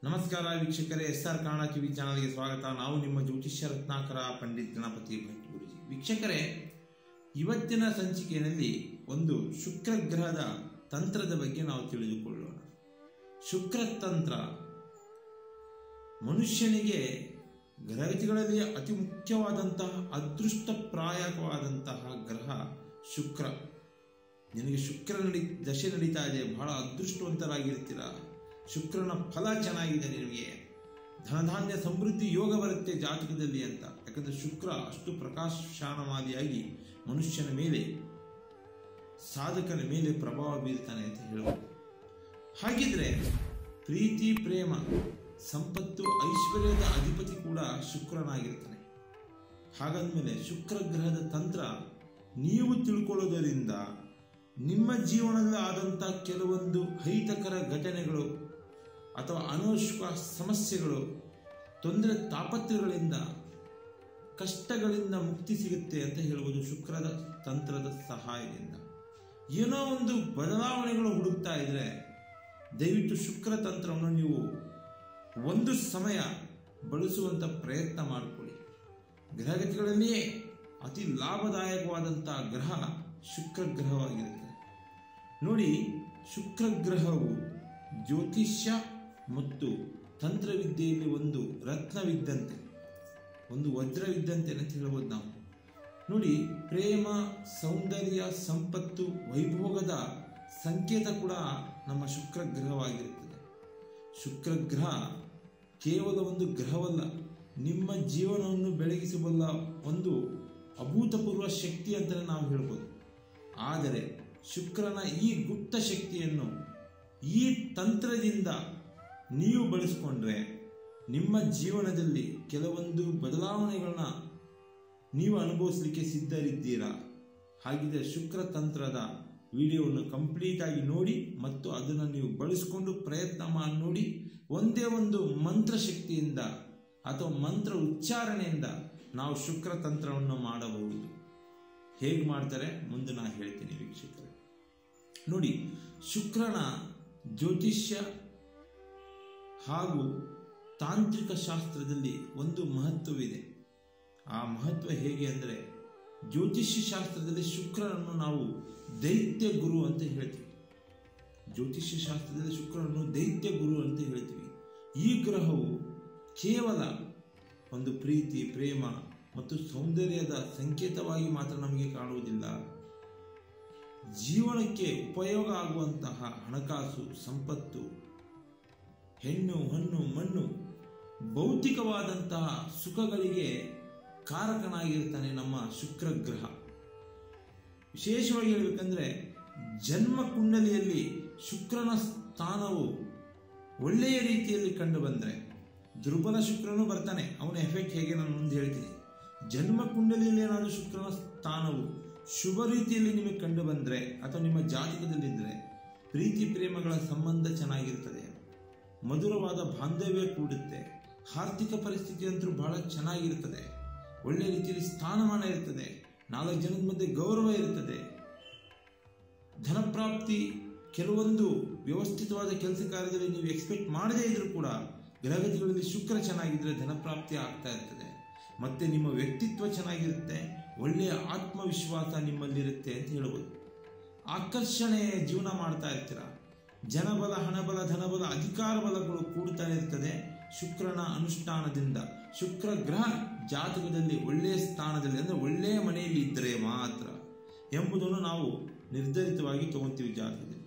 ನಮಸ್ಕಾರ ವೀಕ್ಷಕರೇ, SR Kannada TV ಚಾನಲ್ಗೆ ಸ್ವಾಗತ. ನಾವು ನಿಮ್ಮ ಜ್ಯೋತಿಷ್ಯ ರತ್ನಾಕರ ಪಂಡಿತ್ ಗಣಪತಿ ಭಟ್ ಗುರುಜಿ. ವೀಕ್ಷಕರೇ, ಇವತ್ತಿನ ಸಂಚಿಕೆಯಲ್ಲಿ ಒಂದು ಶುಕ್ರ ಗ್ರಹದ ತಂತ್ರದ ಬಗ್ಗೆ ನಾವು ತಿಳಿದುಕೊಳ್ಳೋಣ. ಶುಕ್ರ ತಂತ್ರ ಮನುಷ್ಯನಿಗೆ ಗ್ರಹಗಳಲ್ಲಿ ಅತಿ ಮುಖ್ಯವಾದಂತಹ ಅದೃಷ್ಟಪ್ರಾಯಕವಾದಂತಹ ಗ್ರಹ ಶುಕ್ರ. ನಿನಗೆ ಶುಕ್ರ ದಶೆ ನಡೀತಾ ಇದೆ, ಬಹಳ ಅದೃಷ್ಟವಂತರಾಗಿರ್ತೀರ. ಶುಕ್ರನ ಫಲ ಚೆನ್ನಾಗಿದೆ, ನಿನಗೆ ಧನಧಾನ್ಯ ಸಮೃದ್ಧಿ ಯೋಗ ಬರುತ್ತೆ ಜಾತಕದಲ್ಲಿ ಅಂತ. ಯಾಕಂದ್ರೆ ಶುಕ್ರ ಅಷ್ಟು ಪ್ರಕಾಶಮಾನವಾದಿಯಾಗಿ ಮನುಷ್ಯನ ಮೇಲೆ, ಸಾಧಕನ ಮೇಲೆ ಪ್ರಭಾವ ಬೀರ್ತಾನೆ ಅಂತ ಹೇಳ್ಬೋದು. ಹಾಗಿದ್ರೆ ಪ್ರೀತಿ, ಪ್ರೇಮ, ಸಂಪತ್ತು, ಐಶ್ವರ್ಯದ ಅಧಿಪತಿ ಕೂಡ ಶುಕ್ರನಾಗಿರ್ತಾನೆ. ಹಾಗಾದ್ಮೇಲೆ ಶುಕ್ರ ಗ್ರಹದ ತಂತ್ರ ನೀವು ತಿಳ್ಕೊಳ್ಳೋದರಿಂದ ನಿಮ್ಮ ಜೀವನದಲ್ಲಿ ಆದಂಥ ಕೆಲವೊಂದು ಅಹಿತಕರ ಘಟನೆಗಳು ಅಥವಾ ಅನವಶ್ಯಕ ಸಮಸ್ಯೆಗಳು, ತೊಂದರೆ ತಾಪತ್ರಗಳಿಂದ, ಕಷ್ಟಗಳಿಂದ ಮುಕ್ತಿ ಸಿಗುತ್ತೆ ಅಂತ ಹೇಳ್ಬೋದು. ಶುಕ್ರದ ತಂತ್ರದ ಸಹಾಯದಿಂದ ಏನೋ ಒಂದು ಬದಲಾವಣೆಗಳು ಹುಡುಕ್ತಾ ಇದ್ರೆ ದಯವಿಟ್ಟು ಶುಕ್ರ ತಂತ್ರವನ್ನು ನೀವು ಒಂದು ಸಮಯ ಬಳಸುವಂತ ಪ್ರಯತ್ನ ಮಾಡಿಕೊಳ್ಳಿ. ಗ್ರಹಗತಿಗಳಲ್ಲಿಯೇ ಅತಿ ಲಾಭದಾಯಕವಾದಂತಹ ಗ್ರಹ ಶುಕ್ರ ಗ್ರಹವಾಗಿರುತ್ತೆ. ನೋಡಿ, ಶುಕ್ರ ಗ್ರಹವು ಜ್ಯೋತಿಷ್ಯ ಮತ್ತು ತಂತ್ರವಿದ್ಯೆಯಲ್ಲಿ ಒಂದು ರತ್ನವಿದ್ದಂತೆ, ಒಂದು ವಜ್ರವಿದ್ದಂತೆ ಅಂತ ಹೇಳ್ಬೋದು ನಾವು. ನೋಡಿ, ಪ್ರೇಮ, ಸೌಂದರ್ಯ, ಸಂಪತ್ತು, ವೈಭೋಗದ ಸಂಕೇತ ಕೂಡ ನಮ್ಮ ಶುಕ್ರ ಗ್ರಹವಾಗಿರುತ್ತದೆ. ಶುಕ್ರ ಗ್ರಹ ಕೇವಲ ಒಂದು ಗ್ರಹವಲ್ಲ, ನಿಮ್ಮ ಜೀವನವನ್ನು ಬೆಳಗಿಸಬಲ್ಲ ಒಂದು ಅಭೂತಪೂರ್ವ ಶಕ್ತಿ ಅಂತಲೇ ನಾವು ಹೇಳ್ಬೋದು. ಆದರೆ ಶುಕ್ರನ ಈ ಗುಪ್ತ ಶಕ್ತಿಯನ್ನು ಈ ತಂತ್ರದಿಂದ ನೀವು ಬಳಸಿಕೊಂಡ್ರೆ ನಿಮ್ಮ ಜೀವನದಲ್ಲಿ ಕೆಲವೊಂದು ಬದಲಾವಣೆಗಳನ್ನ ನೀವು ಅನುಭವಿಸಲಿಕ್ಕೆ ಸಿದ್ಧರಿದ್ದೀರಾ. ಹಾಗಿದ್ರೆ ಶುಕ್ರ ತಂತ್ರದ ವಿಡಿಯೋವನ್ನು ಕಂಪ್ಲೀಟ್ ಆಗಿ ನೋಡಿ ಮತ್ತು ಅದನ್ನು ನೀವು ಬಳಸಿಕೊಂಡು ಪ್ರಯತ್ನ ಮಾಡಿ ನೋಡಿ. ಒಂದೇ ಒಂದು ಮಂತ್ರ ಶಕ್ತಿಯಿಂದ ಅಥವಾ ಮಂತ್ರ ಉಚ್ಚಾರಣೆಯಿಂದ ನಾವು ಶುಕ್ರ ತಂತ್ರವನ್ನು ಮಾಡಬಹುದು. ಹೇಗೆ ಮಾಡ್ತಾರೆ ಮುಂದೆ ನಾನು ಹೇಳ್ತೀನಿ ವೀಕ್ಷಕರೇ. ನೋಡಿ, ಶುಕ್ರನ ಜ್ಯೋತಿಷ್ಯ ಹಾಗೂ ತಾಂತ್ರಿಕ ಶಾಸ್ತ್ರದಲ್ಲಿ ಒಂದು ಮಹತ್ವವಿದೆ. ಆ ಮಹತ್ವ ಹೇಗೆ ಅಂದರೆ, ಜ್ಯೋತಿಷ್ಯ ಶಾಸ್ತ್ರದಲ್ಲಿ ಶುಕ್ರನನ್ನು ನಾವು ದೈತ್ಯ ಗುರು ಅಂತ ಹೇಳ್ತೀವಿ. ಜ್ಯೋತಿಷ್ಯ ಶಾಸ್ತ್ರದಲ್ಲಿ ಶುಕ್ರನನ್ನು ದೈತ್ಯ ಗುರು ಅಂತ ಹೇಳ್ತೀವಿ. ಈ ಗ್ರಹವು ಕೇವಲ ಒಂದು ಪ್ರೀತಿ, ಪ್ರೇಮ ಮತ್ತು ಸೌಂದರ್ಯದ ಸಂಕೇತವಾಗಿ ಮಾತ್ರ ನಮಗೆ ಕಾಣುವುದಿಲ್ಲ. ಜೀವನಕ್ಕೆ ಉಪಯೋಗ ಆಗುವಂತಹ ಹಣಕಾಸು, ಸಂಪತ್ತು, ಹೆಣ್ಣು, ಹಣ್ಣು, ಮಣ್ಣು, ಭೌತಿಕವಾದಂತಹ ಸುಖಗಳಿಗೆ ಕಾರಕನಾಗಿರ್ತಾನೆ ನಮ್ಮ ಶುಕ್ರ ಗ್ರಹ. ವಿಶೇಷವಾಗಿ ಹೇಳಬೇಕಂದ್ರೆ, ಜನ್ಮ ಕುಂಡಲಿಯಲ್ಲಿ ಶುಕ್ರನ ಸ್ಥಾನವು ಒಳ್ಳೆಯ ರೀತಿಯಲ್ಲಿ ಕಂಡು ಬಂದರೆ, ದುರ್ಬಲ ಶುಕ್ರನು ಬರ್ತಾನೆ, ಅವನ ಎಫೆಕ್ಟ್ ಹೇಗೆ ನಾನು ಮುಂದೆ ಹೇಳ್ತೀನಿ. ಜನ್ಮ ಕುಂಡಲಿಯಲ್ಲಿ ಏನಾದರೂ ಶುಕ್ರನ ಸ್ಥಾನವು ಶುಭ ರೀತಿಯಲ್ಲಿ ನಿಮಗೆ ಕಂಡು ಬಂದರೆ ಅಥವಾ ನಿಮ್ಮ ಜಾತಕದಲ್ಲಿದ್ದರೆ ಪ್ರೀತಿ, ಪ್ರೇಮಗಳ ಸಂಬಂಧ ಚೆನ್ನಾಗಿರ್ತದೆ, ಮಧುರವಾದ ಬಾಂಧವ್ಯ ಕೂಡುತ್ತೆ, ಆರ್ಥಿಕ ಪರಿಸ್ಥಿತಿ ಅಂತೂ ಬಹಳ ಚೆನ್ನಾಗಿರ್ತದೆ, ಒಳ್ಳೆ ರೀತಿಯಲ್ಲಿ ಸ್ಥಾನಮಾನ ಇರ್ತದೆ, 4 ಜನದ ಮಧ್ಯೆ ಗೌರವ ಇರ್ತದೆ, ಧನಪ್ರಾಪ್ತಿ, ಕೆಲವೊಂದು ವ್ಯವಸ್ಥಿತವಾದ ಕೆಲಸ ಕಾರ್ಯದಲ್ಲಿ ನೀವು ಎಕ್ಸ್ಪೆಕ್ಟ್ ಮಾಡದೇ ಇದ್ರೂ ಕೂಡ ಗ್ರಹಗತಿಗಳಲ್ಲಿ ಶುಕ್ರ ಚೆನ್ನಾಗಿದ್ರೆ ಧನಪ್ರಾಪ್ತಿ ಆಗ್ತಾ ಇರ್ತದೆ. ಮತ್ತೆ ನಿಮ್ಮ ವ್ಯಕ್ತಿತ್ವ ಚೆನ್ನಾಗಿರುತ್ತೆ, ಒಳ್ಳೆಯ ಆತ್ಮವಿಶ್ವಾಸ ನಿಮ್ಮಲ್ಲಿರುತ್ತೆ ಅಂತ ಹೇಳ್ಬೋದು. ಆಕರ್ಷಣೆ ಜೀವನ ಮಾಡ್ತಾ ಇರ್ತೀರ. ಜನಬಲ, ಹಣಬಲ, ಧನಬಲ, ಅಧಿಕಾರ ಬಲಗಳು ಕೂಡ್ತಾ ಇರ್ತದೆ ಶುಕ್ರನ ಅನುಷ್ಠಾನದಿಂದ. ಶುಕ್ರ ಗ್ರಹ ಜಾತಕದಲ್ಲಿ ಒಳ್ಳೆಯ ಸ್ಥಾನದಲ್ಲಿ ಅಂದರೆ ಒಳ್ಳೆಯ ಮನೆಯಲ್ಲಿ ಇದ್ದರೆ ಮಾತ್ರ ಎಂಬುದನ್ನು ನಾವು ನಿರ್ಧರಿತವಾಗಿ ತಗೊಳ್ತೀವಿ ಜಾತಕದಲ್ಲಿ.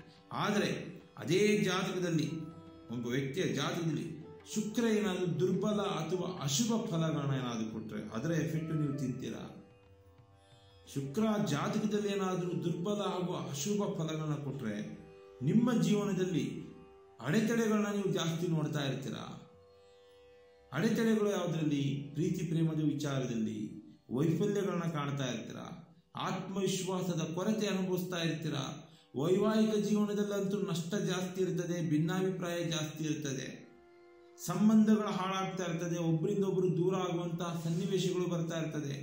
ಆದರೆ ಅದೇ ಜಾತಕದಲ್ಲಿ, ಒಬ್ಬ ವ್ಯಕ್ತಿಯ ಜಾತಕದಲ್ಲಿ ಶುಕ್ರ ಏನಾದರೂ ದುರ್ಬಲ ಅಥವಾ ಅಶುಭ ಫಲಗಳನ್ನ ಏನಾದರೂ ಕೊಟ್ಟರೆ ಅದರ ಎಫೆಕ್ಟ್ ನೀವು ತಿಂತೀರಾ. ಶುಕ್ರ ಜಾತಕದಲ್ಲಿ ಏನಾದರೂ ದುರ್ಬಲ ಹಾಗೂ ಅಶುಭ ಫಲಗಳನ್ನ ಕೊಟ್ಟರೆ ನಿಮ್ಮ ಜೀವನದಲ್ಲಿ ಅಡೆತಡೆಗಳನ್ನ ನೀವು ಜಾಸ್ತಿ ನೋಡ್ತಾ ಇರ್ತೀರಾ. ಅಡೆತಡೆಗಳು ಯಾವುದರಲ್ಲಿ? ಪ್ರೀತಿ, ಪ್ರೇಮದ ವಿಚಾರದಲ್ಲಿ ವೈಫಲ್ಯಗಳನ್ನ ಕಾಣ್ತಾ ಇರ್ತೀರಾ, ಆತ್ಮವಿಶ್ವಾಸದ ಕೊರತೆ ಅನುಭವಿಸ್ತಾ ಇರ್ತೀರಾ. ವೈವಾಹಿಕ ಜೀವನದಲ್ಲಂತೂ ನಷ್ಟ ಜಾಸ್ತಿ ಇರ್ತದೆ, ಭಿನ್ನಾಭಿಪ್ರಾಯ ಜಾಸ್ತಿ ಇರ್ತದೆ, ಸಂಬಂಧಗಳು ಹಾಳಾಗ್ತಾ ಇರ್ತದೆ, ಒಬ್ಬರಿಂದ ಒಬ್ಬರು ದೂರ ಆಗುವಂತಹ ಸನ್ನಿವೇಶಗಳು ಬರ್ತಾ ಇರ್ತದೆ,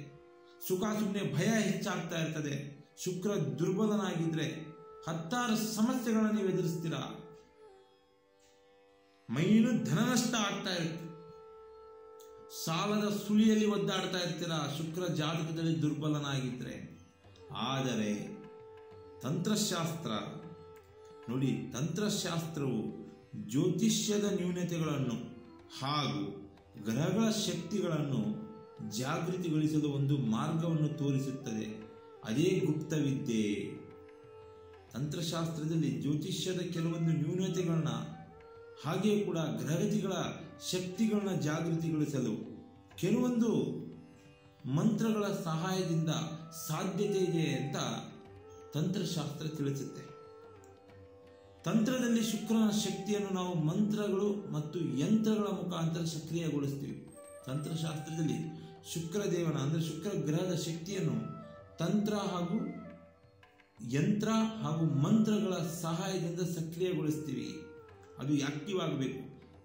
ಸುಖ ಸುಮ್ಮನೆ ಭಯ ಹೆಚ್ಚಾಗ್ತಾ ಇರ್ತದೆ. ಶುಕ್ರ ದುರ್ಬಲನಾಗಿದ್ರೆ 10 ಸಮಸ್ಯೆಗಳನ್ನ ನೀವು ಎದುರಿಸ್ತೀರಾ. ಮೈನು ಧನ ನಷ್ಟ ಆಗ್ತಾ ಇರುತ್ತೆ, ಸಾಲದ ಸುಳಿಯಲ್ಲಿ ಒದ್ದಾಡ್ತಾ ಇರ್ತೀರ ಶುಕ್ರ ಜಾತಕದಲ್ಲಿ ದುರ್ಬಲನಾಗಿದ್ರೆ. ಆದರೆ ತಂತ್ರಶಾಸ್ತ್ರ ನೋಡಿ, ತಂತ್ರಶಾಸ್ತ್ರವು ಜ್ಯೋತಿಷ್ಯದ ನ್ಯೂನತೆಗಳನ್ನು ಹಾಗೂ ಗ್ರಹಗಳ ಶಕ್ತಿಗಳನ್ನು ಜಾಗೃತಿಗೊಳಿಸಲು ಒಂದು ಮಾರ್ಗವನ್ನು ತೋರಿಸುತ್ತದೆ. ಅದೇ ಗುಪ್ತವಿದ್ಯೆ. ತಂತ್ರಶಾಸ್ತ್ರದಲ್ಲಿ ಜ್ಯೋತಿಷ್ಯದ ಕೆಲವೊಂದು ನ್ಯೂನತೆಗಳನ್ನ ಹಾಗೆಯೇ ಕೂಡ ಗ್ರಹಗತಿಗಳ ಶಕ್ತಿಗಳನ್ನ ಜಾಗೃತಿಗೊಳಿಸಲು ಕೆಲವೊಂದು ಮಂತ್ರಗಳ ಸಹಾಯದಿಂದ ಸಾಧ್ಯತೆ ಇದೆ ಅಂತ ತಂತ್ರಶಾಸ್ತ್ರ ತಿಳಿಸುತ್ತೆ. ತಂತ್ರದಲ್ಲಿ ಶುಕ್ರನ ಶಕ್ತಿಯನ್ನು ನಾವು ಮಂತ್ರಗಳು ಮತ್ತು ಯಂತ್ರಗಳ ಮುಖಾಂತರ ಸಕ್ರಿಯಗೊಳಿಸ್ತೀವಿ. ತಂತ್ರಶಾಸ್ತ್ರದಲ್ಲಿ ಶುಕ್ರದೇವನ ಅಂದರೆ ಶುಕ್ರ ಗ್ರಹದ ಶಕ್ತಿಯನ್ನು ತಂತ್ರ ಹಾಗೂ ಯಂತ್ರ ಹಾಗೂ ಮಂತ್ರಗಳ ಸಹಾಯದಿಂದ ಸಕ್ರಿಯಗೊಳಿಸ್ತೀವಿ. ಅದು ಆಕ್ಟಿವ್ ಆಗಬೇಕು,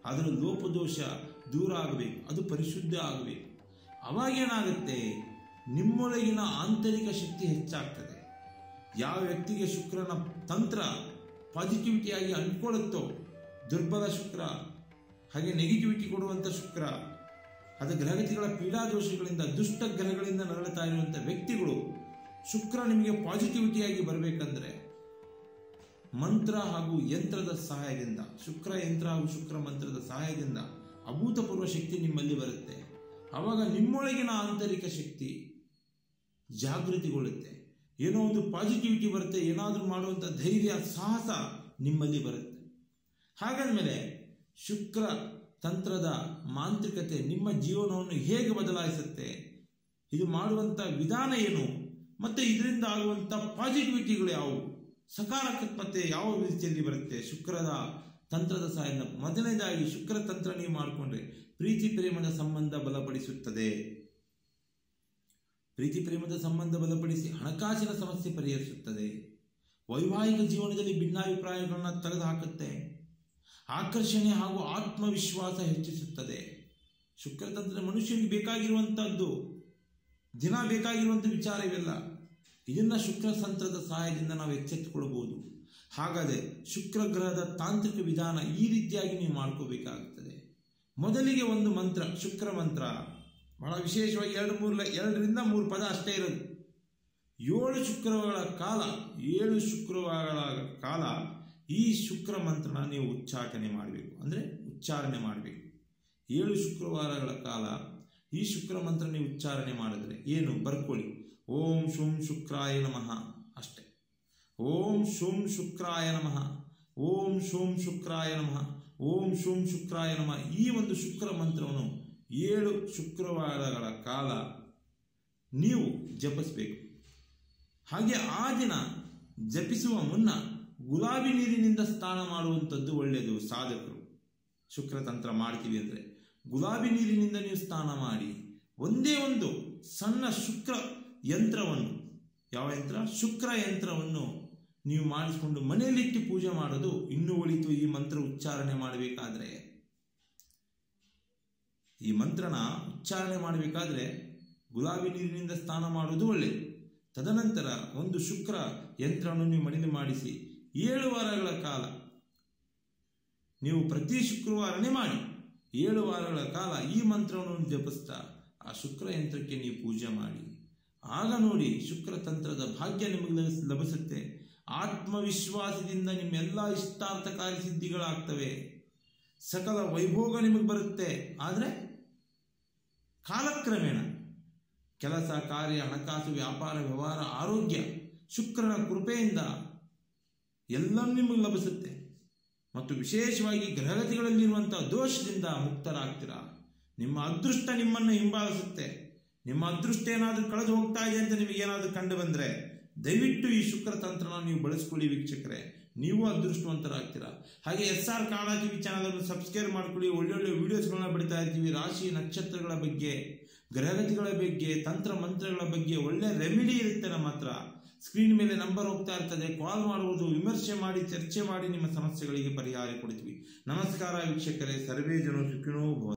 ಅದರ ಲೋಪದೋಷ ದೂರ ಆಗಬೇಕು, ಅದು ಪರಿಶುದ್ಧ ಆಗಬೇಕು. ಅವಾಗೇನಾಗುತ್ತೆ, ನಿಮ್ಮೊಳಗಿನ ಆಂತರಿಕ ಶಕ್ತಿ ಹೆಚ್ಚಾಗ್ತದೆ. ಯಾವ ವ್ಯಕ್ತಿಗೆ ಶುಕ್ರನ ತಂತ್ರ ಪಾಸಿಟಿವಿಟಿಯಾಗಿ ಅಂದ್ಕೊಳ್ಳುತ್ತೋ, ದುರ್ಬಲ ಶುಕ್ರ ಹಾಗೆ ನೆಗೆಟಿವಿಟಿ ಕೊಡುವಂಥ ಶುಕ್ರ, ಅದು ಗ್ರಹಗತಿಗಳ ಪೀಡಾದೋಷಗಳಿಂದ ದುಷ್ಟ ಗ್ರಹಗಳಿಂದ ನರಳುತ್ತಾ ಇರುವಂಥ ವ್ಯಕ್ತಿಗಳು, ಶುಕ್ರ ನಿಮಗೆ ಪಾಸಿಟಿವಿಟಿಯಾಗಿ ಬರಬೇಕಂದ್ರೆ ಮಂತ್ರ ಹಾಗೂ ಯಂತ್ರದ ಸಹಾಯದಿಂದ, ಶುಕ್ರ ಯಂತ್ರ ಹಾಗೂ ಶುಕ್ರ ಮಂತ್ರದ ಸಹಾಯದಿಂದ ಅಭೂತಪೂರ್ವ ಶಕ್ತಿ ನಿಮ್ಮಲ್ಲಿ ಬರುತ್ತೆ. ಆವಾಗ ನಿಮ್ಮೊಳಗಿನ ಆಂತರಿಕ ಶಕ್ತಿ ಜಾಗೃತಿಗೊಳ್ಳುತ್ತೆ, ಏನೋ ಒಂದು ಪಾಸಿಟಿವಿಟಿ ಬರುತ್ತೆ, ಏನಾದರೂ ಮಾಡುವಂಥ ಧೈರ್ಯ ಸಾಹಸ ನಿಮ್ಮಲ್ಲಿ ಬರುತ್ತೆ. ಹಾಗಾದ್ಮೇಲೆ ಶುಕ್ರ ತಂತ್ರದ ಮಾಂತ್ರಿಕತೆ ನಿಮ್ಮ ಜೀವನವನ್ನು ಹೇಗೆ ಬದಲಾಯಿಸುತ್ತೆ, ಇದು ಮಾಡುವಂಥ ವಿಧಾನ ಏನು, ಮತ್ತೆ ಇದರಿಂದ ಆಗುವಂಥ ಪಾಸಿಟಿವಿಟಿಗಳು ಯಾವುವು, ಸಕಾರಾತ್ಮಕತೆ ಯಾವ ರೀತಿಯಲ್ಲಿ ಬರುತ್ತೆ ಶುಕ್ರದ ತಂತ್ರದ ಸಹಾಯದಿಂದ. ಮೊದಲನೇದಾಗಿ ಶುಕ್ರ ತಂತ್ರ ನೀವು ಮಾಡಿಕೊಂಡ್ರೆ ಪ್ರೀತಿ ಪ್ರೇಮದ ಸಂಬಂಧ ಬಲಪಡಿಸುತ್ತದೆ. ಪ್ರೀತಿ ಪ್ರೇಮದ ಸಂಬಂಧ ಬಲಪಡಿಸಿ ಹಣಕಾಸಿನ ಸಮಸ್ಯೆ ಪರಿಹರಿಸುತ್ತದೆ. ವೈವಾಹಿಕ ಜೀವನದಲ್ಲಿ ಭಿನ್ನಾಭಿಪ್ರಾಯಗಳನ್ನ ತೆಗೆದುಹಾಕುತ್ತೆ. ಆಕರ್ಷಣೆ ಹಾಗೂ ಆತ್ಮವಿಶ್ವಾಸ ಹೆಚ್ಚಿಸುತ್ತದೆ. ಶುಕ್ರತಂತ್ರ ಮನುಷ್ಯನಿಗೆ ಬೇಕಾಗಿರುವಂತಹದ್ದು, ದಿನ ಬೇಕಾಗಿರುವಂಥ ವಿಚಾರ ಇವೆಲ್ಲ. ಇದನ್ನ ಶುಕ್ರ ತಂತ್ರದ ಸಹಾಯದಿಂದ ನಾವು ಎಚ್ಚೆತ್ತುಕೊಳ್ಳಬಹುದು. ಹಾಗಾದರೆ ಶುಕ್ರ ಗ್ರಹದ ತಾಂತ್ರಿಕ ವಿಧಾನ ಈ ರೀತಿಯಾಗಿ ನೀವು ಮಾಡ್ಕೋಬೇಕಾಗುತ್ತದೆ. ಮೊದಲಿಗೆ ಒಂದು ಮಂತ್ರ, ಶುಕ್ರ ಮಂತ್ರ, ಬಹಳ ವಿಶೇಷವಾಗಿ 2ರಿಂದ 3 ಪದ ಅಷ್ಟೇ ಇರೋದು. 7 ಶುಕ್ರವಾರಗಳ ಕಾಲ ಈ ಶುಕ್ರ ಮಂತ್ರನ ನೀವು ಉಚ್ಚಾಟನೆ ಮಾಡಬೇಕು. ಅಂದರೆ ಉಚ್ಚಾರಣೆ ಮಾಡಬೇಕು. 7 ಶುಕ್ರವಾರಗಳ ಕಾಲ ಈ ಶುಕ್ರ ಮಂತ್ರ ನೀವು ಉಚ್ಚಾರಣೆ ಮಾಡಿದ್ರೆ ಏನು ಬರ್ಕೊಳ್ಳಿ, ಓಂ ಶುಂ ಶುಕ್ರಾಯ ನಮಃ ಅಷ್ಟೇ. ಓಂ ಶುಂ ಶುಕ್ರಾಯ ನಮಃ, ಓಂ ಶುಂ ಶುಕ್ರಾಯ ನಮಃ, ಓಂ ಶುಂ ಶುಕ್ರಾಯ ನಮಃ. ಈ ಒಂದು ಶುಕ್ರ ಮಂತ್ರವನ್ನು 7 ಶುಕ್ರವಾರಗಳ ಕಾಲ ನೀವು ಜಪಿಸಬೇಕು. ಹಾಗೆ ಆ ದಿನ ಜಪಿಸುವ ಮುನ್ನ ಗುಲಾಬಿ ನೀರಿನಿಂದ ಸ್ನಾನ ಮಾಡುವಂಥದ್ದು ಒಳ್ಳೆಯದು. ಸಾಧಕರು ಶುಕ್ರತಂತ್ರ ಮಾಡ್ತೀವಿ ಅಂದರೆ ಗುಲಾಬಿ ನೀರಿನಿಂದ ನೀವು ಸ್ನಾನ ಮಾಡಿ ಒಂದೇ ಒಂದು ಸಣ್ಣ ಶುಕ್ರ ಯಂತ್ರವನ್ನು, ಯಾವ ಯಂತ್ರ, ಶುಕ್ರ ಯಂತ್ರವನ್ನು ನೀವು ಮಾಡಿಸಿಕೊಂಡು ಮನೆಯಲ್ಲಿಟ್ಟು ಪೂಜೆ ಮಾಡೋದು ಇನ್ನೂ ಒಳಿತು. ಈ ಮಂತ್ರ ಉಚ್ಚಾರಣೆ ಮಾಡಬೇಕಾದ್ರೆ, ಈ ಮಂತ್ರನ ಉಚ್ಚಾರಣೆ ಮಾಡಬೇಕಾದ್ರೆ ಗುಲಾಬಿ ನೀರಿನಿಂದ ಸ್ನಾನ ಮಾಡೋದು ಒಳ್ಳೆಯದು. ತದನಂತರ ಒಂದು ಶುಕ್ರ ಯಂತ್ರವನ್ನು ನೀವು ಮನೆಯಲ್ಲಿ ಮಾಡಿಸಿ 7 ವಾರಗಳ ಕಾಲ ನೀವು ಪ್ರತಿ ಶುಕ್ರವಾರನೇ ಮಾಡಿ 7 ವಾರಗಳ ಕಾಲ ಈ ಮಂತ್ರವನ್ನು ಜಪಿಸ್ತಾ ಆ ಶುಕ್ರ ಯಂತ್ರಕ್ಕೆ ನೀವು ಪೂಜೆ ಮಾಡಿ. ಆಗ ನೋಡಿ ಶುಕ್ರ ತಂತ್ರದ ಭಾಗ್ಯ ನಿಮಗೆ ಲಭಿಸುತ್ತೆ. ಆತ್ಮವಿಶ್ವಾಸದಿಂದ ನಿಮ್ಮೆಲ್ಲ ಇಷ್ಟಾರ್ಥ ಕಾರ್ಯಸಿದ್ಧಿಗಳಾಗ್ತವೆ. ಸಕಲ ವೈಭೋಗ ನಿಮಗೆ ಬರುತ್ತೆ. ಆದರೆ ಕಾಲಕ್ರಮೇಣ ಕೆಲಸ, ಕಾರ್ಯ, ಹಣಕಾಸು, ವ್ಯಾಪಾರ, ವ್ಯವಹಾರ, ಆರೋಗ್ಯ ಶುಕ್ರನ ಕೃಪೆಯಿಂದ ಎಲ್ಲ ನಿಮಗೆ ಲಭಿಸುತ್ತೆ. ಮತ್ತು ವಿಶೇಷವಾಗಿ ಗ್ರಹಗತಿಗಳಲ್ಲಿರುವಂತಹ ದೋಷದಿಂದ ಮುಕ್ತರಾಗ್ತೀರಾ. ನಿಮ್ಮ ಅದೃಷ್ಟ ನಿಮ್ಮನ್ನು ಹಿಂಬಾಲಿಸುತ್ತೆ. ನಿಮ್ಮ ಅದೃಷ್ಟ ಏನಾದರೂ ಕಳೆದು ಹೋಗ್ತಾ ಇದೆ ಅಂತ ನಿಮಗೇನಾದರೂ ಕಂಡು ಬಂದರೆ ದಯವಿಟ್ಟು ಈ ಶುಕ್ರ ತಂತ್ರನ ನೀವು ಬಳಸ್ಕೊಳ್ಳಿ ವೀಕ್ಷಕರೇ, ನೀವು ಅದೃಷ್ಟವಂತರಾಗ್ತೀರಾ. ಹಾಗೆ SR ಕನ್ನಡ TV ಚಾನಲ್ ಅನ್ನು ಸಬ್ಸ್ಕ್ರೈಬ್ ಮಾಡ್ಕೊಳ್ಳಿ. ಒಳ್ಳೊಳ್ಳೆ ವಿಡಿಯೋಸ್ಗಳನ್ನ ಬಿಡ್ತಾ ಇರ್ತೀವಿ. ರಾಶಿ ನಕ್ಷತ್ರಗಳ ಬಗ್ಗೆ, ಗ್ರಹಗತಿಗಳ ಬಗ್ಗೆ, ತಂತ್ರ ಮಂತ್ರಗಳ ಬಗ್ಗೆ ಒಳ್ಳೆ ರೆಮಿಡಿ ಇರುತ್ತೆ ನಮ್ಮ ಹತ್ರ. ಸ್ಕ್ರೀನ್ ಮೇಲೆ ನಂಬರ್ ಹೋಗ್ತಾ ಇರ್ತದೆ, ಕಾಲ್ ಮಾಡುವುದು, ವಿಮರ್ಶೆ ಮಾಡಿ, ಚರ್ಚೆ ಮಾಡಿ ನಿಮ್ಮ ಸಮಸ್ಯೆಗಳಿಗೆ ಪರಿಹಾರ ಕೊಡ್ತೀವಿ. ನಮಸ್ಕಾರ ವೀಕ್ಷಕರೇ, ಸರ್ವೇ ಜನೋ ಸುಖಿನೋ ಭವಂತು.